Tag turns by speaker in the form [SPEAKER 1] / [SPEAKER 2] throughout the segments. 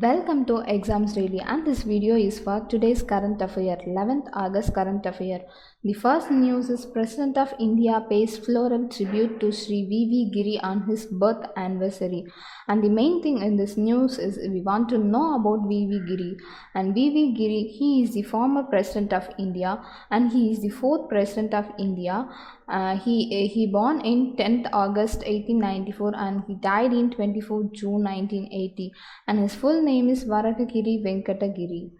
[SPEAKER 1] Welcome to Exams Daily, and this video is for today's current affair, 11th August current affair. The first news is President of India pays floral tribute to Sri V.V. Giri on his birth anniversary. And the main thing in this news is we want to know about V.V. Giri. And V.V. Giri, he is the former President of India and he is the fourth President of India. He born in 10th August 1894 and he died in 24 June 1980, and his full name is Varakagiri Venkatagiri.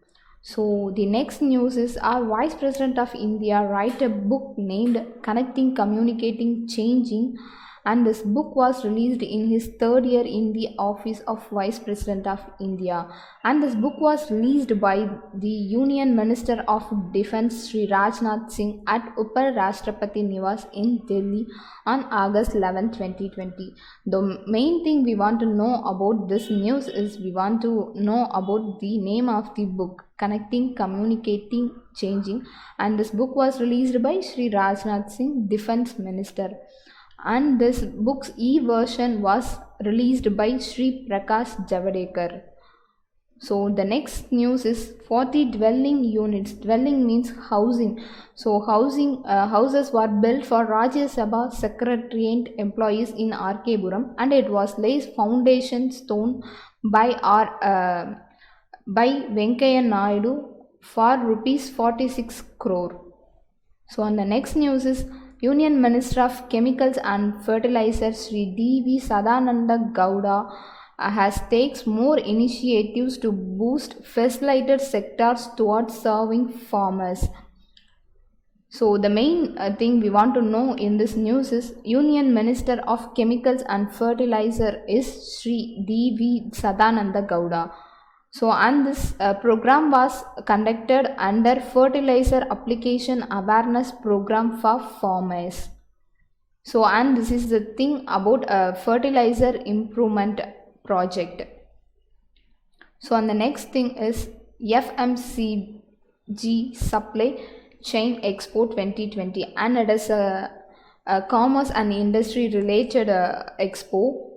[SPEAKER 1] So the next news is our Vice President of India write a book named Connecting, Communicating, Changing, and this book was released in his third year in the office of Vice President of India, and this book was released by the Union Minister of Defence Sri Rajnath Singh at Upper Rashtrapati Niwas in Delhi on August 11, 2020. The main thing we want to know about this news is we want to know about the name of the book, Connecting, Communicating, Changing, and this book was released by Sri Rajnath Singh, Defence Minister. And this book's e-version was released by Sri Prakash Javadekar. So the next news is 40 dwelling units. Dwelling means housing. So houses were built for Rajya Sabha Secretariat employees in Arkeburam, and it was laid foundation stone by Venkaya Naidu for rupees 46 crore. So on the next news is Union Minister of Chemicals and Fertilizers Sri D.V. Sadananda Gowda has takes more initiatives to boost fertilizer sectors towards serving farmers. So the main thing we want to know in this news is Union Minister of Chemicals and Fertilizer is Sri D.V. Sadananda Gowda. So, and this program was conducted under Fertilizer Application Awareness Program for Farmers. So, and this is the thing about a fertilizer improvement project. So, and the next thing is FMCG Supply Chain Expo 2020, and it is a commerce and industry related expo.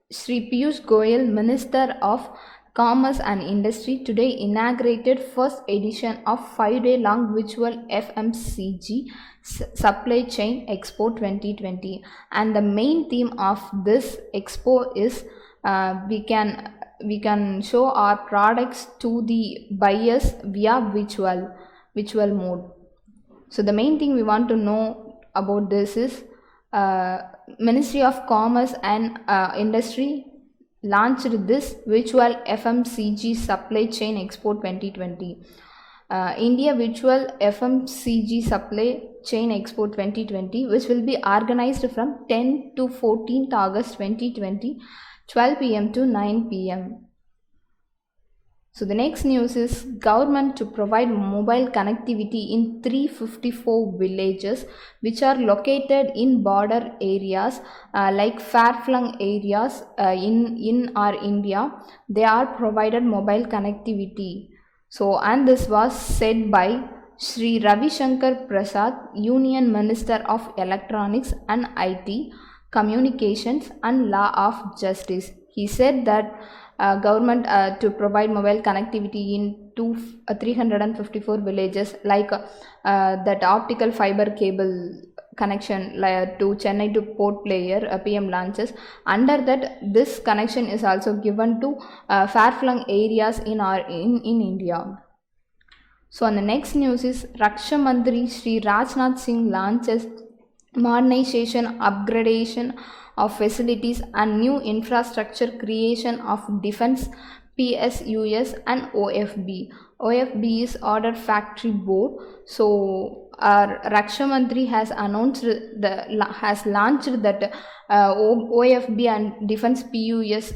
[SPEAKER 1] Sri Piyush Goyal, Minister of Commerce and Industry, today inaugurated first edition of 5-day long virtual FMCG Supply Chain Expo 2020, and the main theme of this expo is we can show our products to the buyers via virtual mode. So the main thing we want to know about this is Ministry of Commerce and Industry launched this virtual FMCG Supply Chain Expo 2020. India Virtual FMCG Supply Chain Expo 2020, which will be organized from 10 to 14th August 2020, 12 p.m. to 9 p.m. So the next news is government to provide mobile connectivity in 354 villages which are located in border areas like far-flung areas in our India. They are provided mobile connectivity. So, and this was said by Sri Ravi Shankar Prasad, Union Minister of Electronics and IT, Communications and Law of Justice. He said that government to provide mobile connectivity in 354 villages, like that optical fiber cable connection to Chennai to Port Player PM launches. Under that, this connection is also given to far-flung areas in India. So on the next news is Raksha Mantri Sri Rajnath Singh launches modernization, upgradation of facilities and new infrastructure creation of defense PSUs and OFB. OFB is Order Factory Board. So our Raksha Mantri has announced has launched that OFB and defense PUS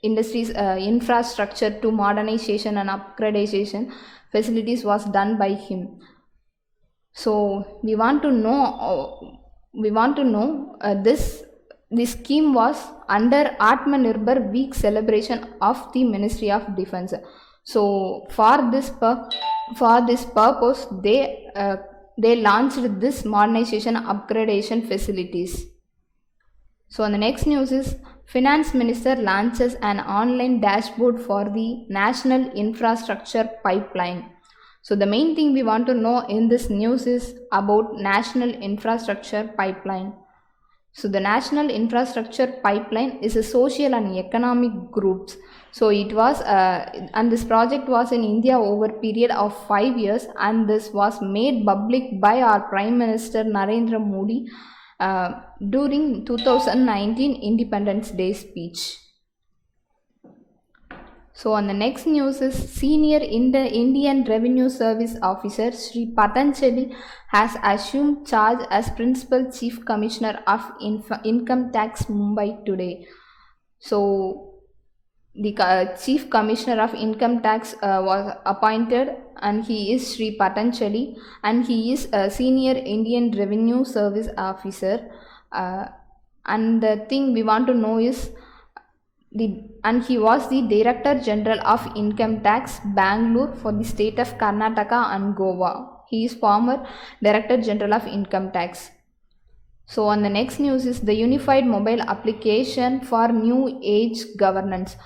[SPEAKER 1] industries infrastructure to modernization and upgradation facilities was done by him. So we want to know this scheme was under Atmanirbhar Week celebration of the Ministry of Defence. So for this purpose, they launched this modernization upgradation facilities. So the next news is Finance Minister launches an online dashboard for the National Infrastructure Pipeline. So the main thing we want to know in this news is about National Infrastructure Pipeline. So the National Infrastructure Pipeline is a social and economic groups. So it was and this project was in India over a period of 5 years, and this was made public by our Prime Minister Narendra Modi during 2019 Independence Day speech. So on the next news is Senior Indian Revenue Service Officer Sri Patanjali has assumed charge as Principal Chief Commissioner of Income Tax Mumbai today. So the Chief Commissioner of Income Tax was appointed, and he is Sri Patanjali, and he is a Senior Indian Revenue Service Officer. And the thing we want to know is and he was the Director General of Income Tax, Bangalore, for the state of Karnataka and Goa. He is former Director General of Income Tax. So on the next news is the Unified Mobile Application for New Age Governance.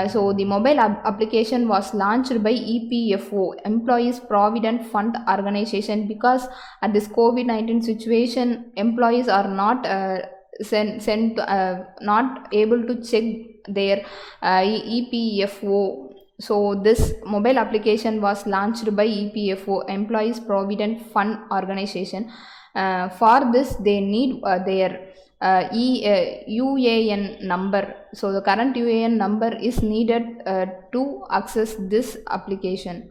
[SPEAKER 1] So the mobile application was launched by EPFO, Employees Provident Fund Organization, because at this COVID-19 situation, employees are not not able to check their EPFO. So this mobile application was launched by EPFO, Employees Provident Fund Organization. For this they need their UAN number. So the current UAN number is needed to access this application.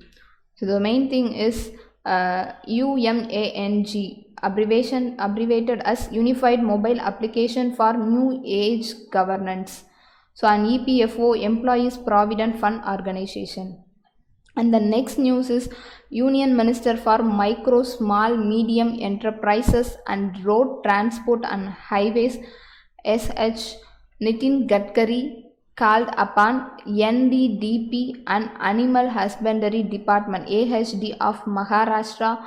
[SPEAKER 1] So the main thing is UMANG, abbreviated as Unified Mobile Application for New Age Governance. So an EPFO, Employees Provident Fund Organization. And the next news is Union Minister for Micro, Small, Medium Enterprises and Road Transport and Highways SH Nitin Gadkari called upon NDDP and Animal Husbandry Department AHD of Maharashtra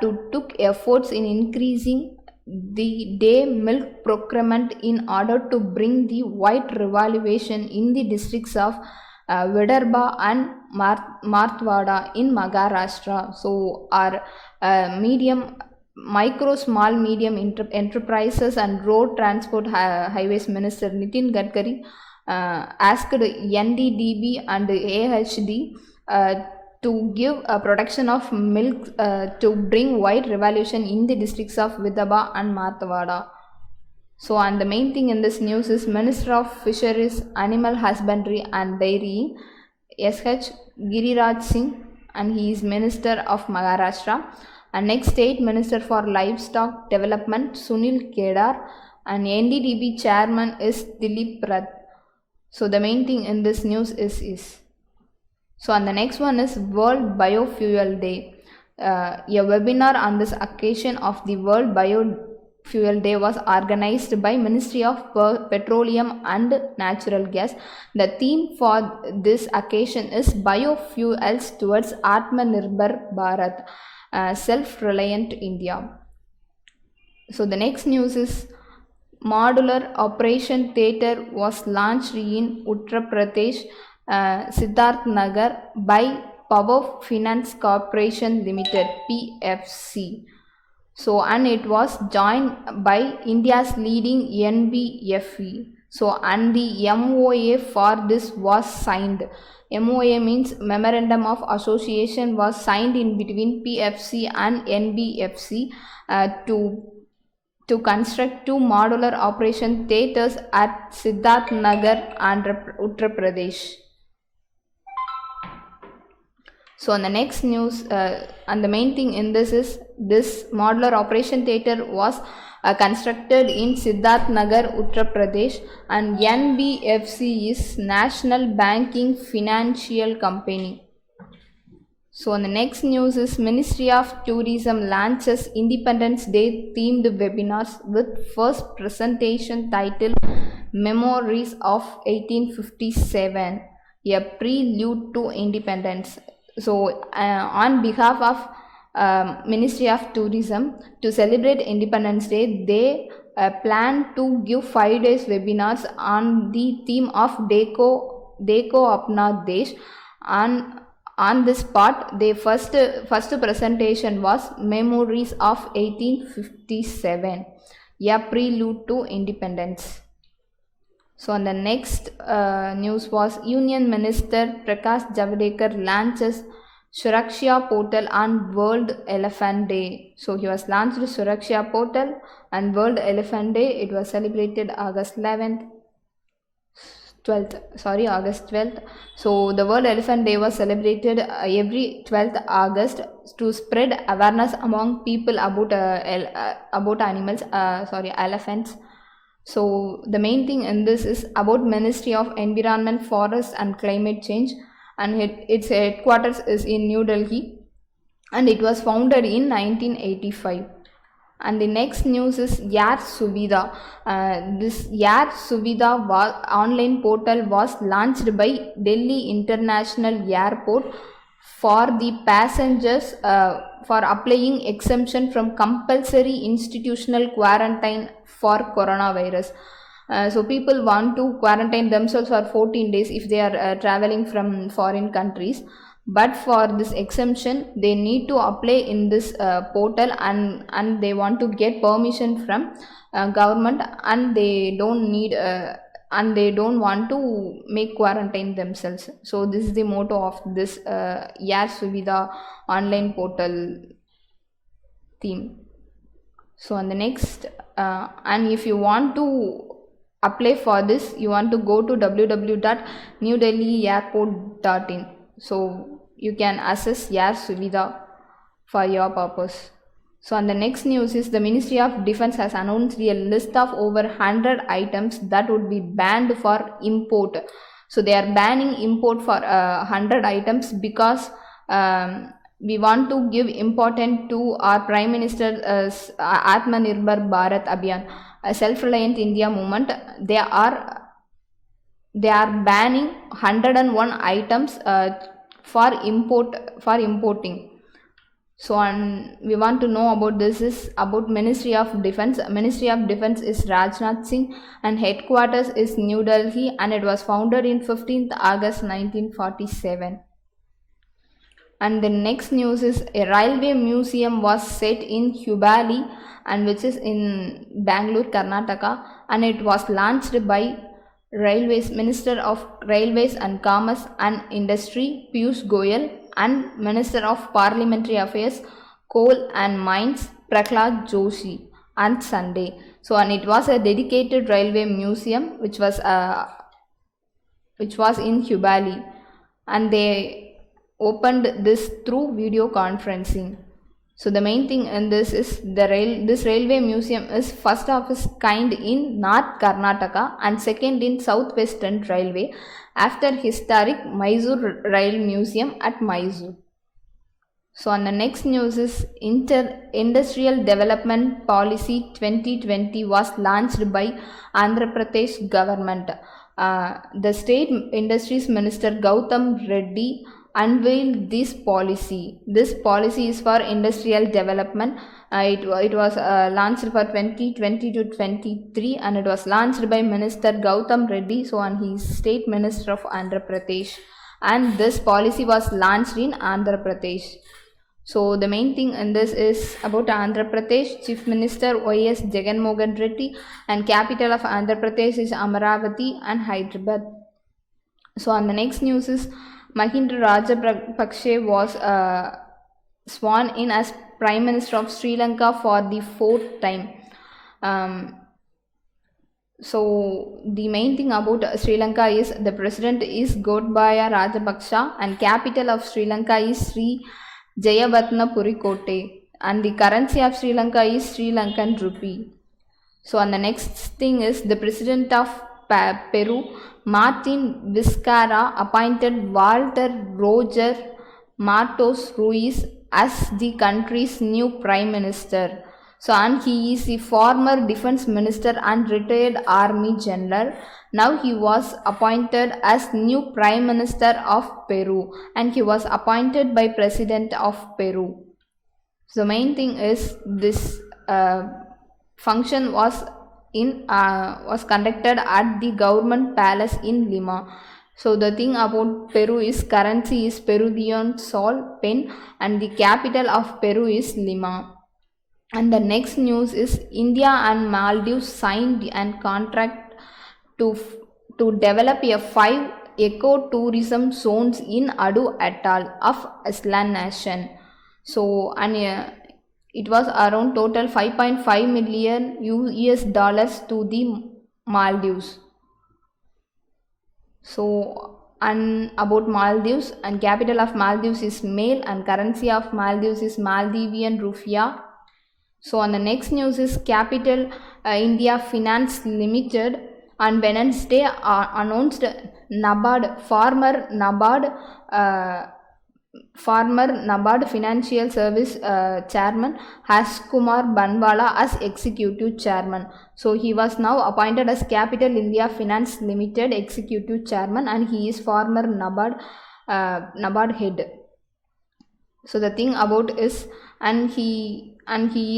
[SPEAKER 1] to take efforts in increasing the day milk procurement in order to bring the white revaluation in the districts of Vidarbha and Marthwada in Maharashtra. So our micro, small, medium enterprises and road transport highways minister Nitin Gadkari asked NDDB and AHD to give a production of milk to bring white revaluation in the districts of Vidarbha and Marthwada. So, and the main thing in this news is Minister of Fisheries, Animal Husbandry and Dairy, SH Giriraj Singh, and he is Minister of Maharashtra. And next State Minister for Livestock Development, Sunil Kedar, and NDDB Chairman is Dilip Rath. So, the main thing in this news is. So, and the next one is World Biofuel Day. A webinar on this occasion of the World Biofuel Day was organized by Ministry of Petroleum and Natural Gas. The theme for this occasion is Biofuels towards Atmanirbhar Bharat, self-reliant India. So the next news is Modular Operation Theatre was launched in Uttar Pradesh, Siddharth Nagar by Power Finance Corporation Limited, PFC. So, and it was joined by India's leading NBFC. So, and the MOA for this was signed. MOA means Memorandum of Association was signed in between PFC and NBFC to construct two modular operation theatres at Siddharth Nagar, Uttar Pradesh. So on the next news, and the main thing in this is this modular operation theatre was constructed in Siddharth Nagar, Uttar Pradesh, and NBFC is National Banking Financial Company. So on the next news is Ministry of Tourism launches Independence Day themed webinars with first presentation titled Memories of 1857, a prelude to independence. So on behalf of Ministry of Tourism, to celebrate Independence Day, they planned to give 5 days webinars on the theme of Deko Apna Desh. On this part, the first presentation was Memories of 1857, a prelude to independence. So on the next news was Union Minister Prakash Javadekar launches Suraksha portal on World Elephant Day. So he was launched Suraksha portal and World Elephant Day. It was celebrated August 12th. So the World Elephant Day was celebrated every 12th August to spread awareness among people about elephants. So the main thing in this is about Ministry of Environment, Forest and Climate Change, and its headquarters is in New Delhi, and it was founded in 1985. And the next news is Yar Suvidha. This Yar Suvidha online portal was launched by Delhi International Airport for the passengers for applying exemption from compulsory institutional quarantine for coronavirus. So people want to quarantine themselves for 14 days if they are traveling from foreign countries. But for this exemption, they need to apply in this portal, and they want to get permission from government, and they don't need and they don't want to make quarantine themselves. So this is the motto of this Yar Suvidha online portal theme. So on the next, and if you want to apply for this, you want to go to www.newdelhiairport.in. So you can access Yar Suvidha for your purpose. So on the next news is the Ministry of Defense has announced a list of over 100 items that would be banned for import. So they are banning import for 100 items because we want to give importance to our Prime Minister's Atmanirbhar Bharat Abhiyan, a self-reliant India movement. They are banning 101 items for importing. So we want to know about this is about Ministry of Defense. Ministry of Defense is Rajnath Singh and headquarters is New Delhi, and it was founded in 15th August 1947. And the next news is a railway museum was set in Hubballi, and which is in Bangalore, Karnataka, and it was launched by Minister of Railways and Commerce and Industry Piyush Goyal and Minister of Parliamentary Affairs, Coal and Mines Prahlad Joshi on Sunday. So and it was a dedicated railway museum which was in Hubballi, and they opened this through video conferencing. So the main thing in this is this railway museum is first of its kind in North Karnataka and second in Southwestern Railway after historic Mysore Rail Museum at Mysore. So on the next news is Industrial Development Policy 2020 was launched by Andhra Pradesh government. The State Industries Minister Gautam Reddy unveiled this policy. This policy is for industrial development. It was launched for 2020 to 23, and it was launched by Minister Gautam Reddy, so and he is State Minister of Andhra Pradesh, and this policy was launched in Andhra Pradesh. So the main thing in this is about Andhra Pradesh. Chief Minister Y.S. Jaganmohan Reddy, and capital of Andhra Pradesh is Amaravati and Hyderabad. So on the next news is Mahinda Rajapaksa was sworn in as Prime Minister of Sri Lanka for the 4th time. So the main thing about Sri Lanka is the president is Gotabaya Rajapaksa, and capital of Sri Lanka is Sri Jayawardenepura Kotte, and the currency of Sri Lanka is Sri Lankan rupee. So and the next thing is the president of Peru, Martin Vizcarra, appointed Walter Roger Matos Ruiz as the country's new prime minister. So and he is the former defense minister and retired army general. Now he was appointed as new prime minister of Peru, and he was appointed by president of Peru. So the main thing is this function was was conducted at the government palace in Lima. So the thing about Peru is currency is Peruvian sol pen and the capital of Peru is Lima. And the next news is India and Maldives signed an contract to develop a 5 eco-tourism zones in Adu Atoll of Island nation. So it was around total 5.5 million US dollars to the Maldives. So and about Maldives, and capital of Maldives is Male and currency of Maldives is Maldivian rupiah. So on the next news is Capital India Finance Limited on Wednesday announced NABARD former NABARD Financial Service Chairman Kumar Banwala as Executive Chairman. So he was now appointed as Capital India Finance Limited Executive Chairman, and he is former NABARD head. So the thing about is, and he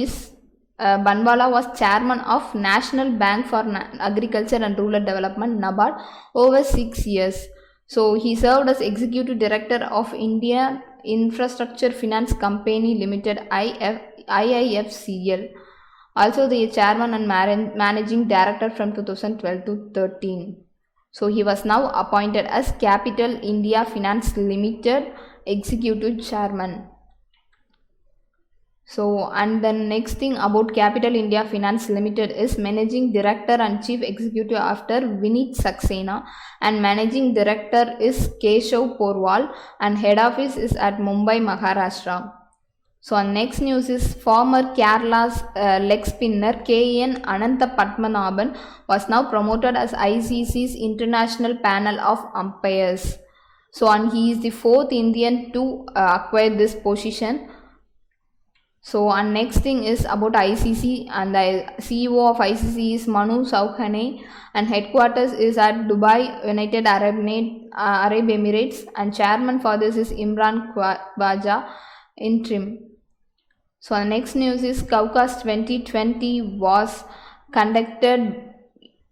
[SPEAKER 1] is Banwala was chairman of National Bank for Agriculture and Rural Development NABARD over 6 years. So he served as executive director of India Infrastructure Finance Company Limited IIFCL. Also the chairman and managing director from 2012 to 13. So he was now appointed as Capital India Finance Limited executive chairman. So and the next thing about Capital India Finance Limited is managing director and chief executive after Vineet Saxena, and managing director is Keshav Porwal, and head office is at Mumbai, Maharashtra. So our next news is former Kerala's leg spinner KN Anantha Padmanabhan was now promoted as ICC's international panel of umpires. So and he is the 4th Indian to acquire this position. So and next thing is about ICC, and the CEO of ICC is Manu Saukhane, and headquarters is at Dubai, United Arab Emirates, and chairman for this is Imran Khwaja, interim. So the next news is Caucus 2020 was conducted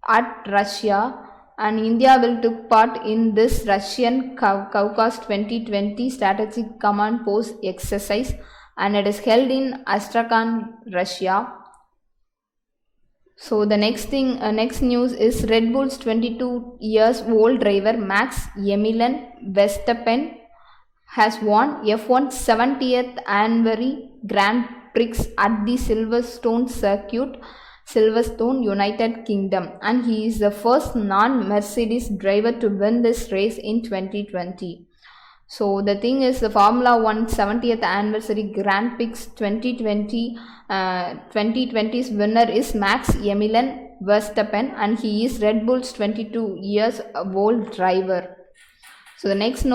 [SPEAKER 1] at Russia, and India will take part in this Russian Caucus 2020 strategic command post exercise, and it is held in Astrakhan, Russia. So the next news is Red Bull's 22 years old driver Max Verstappen has won F1 70th anniversary Grand Prix at the Silverstone circuit, Silverstone, United Kingdom, and he is the first non-Mercedes driver to win this race in 2020. So the thing is, the Formula 1 70th anniversary Grand Prix 2020's winner is Max Verstappen, and he is Red Bull's 22 years old driver. So the next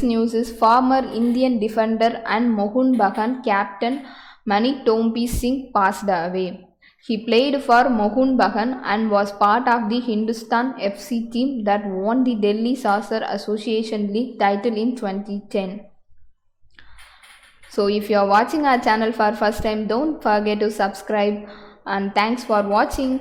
[SPEAKER 1] news is former Indian defender and Mohun Bagan captain Mansoor P Singh passed away. He played for Mohun Bagan and was part of the Hindustan FC team that won the Delhi Saucer Association League title in 2010. So if you are watching our channel for first time, don't forget to subscribe, and thanks for watching.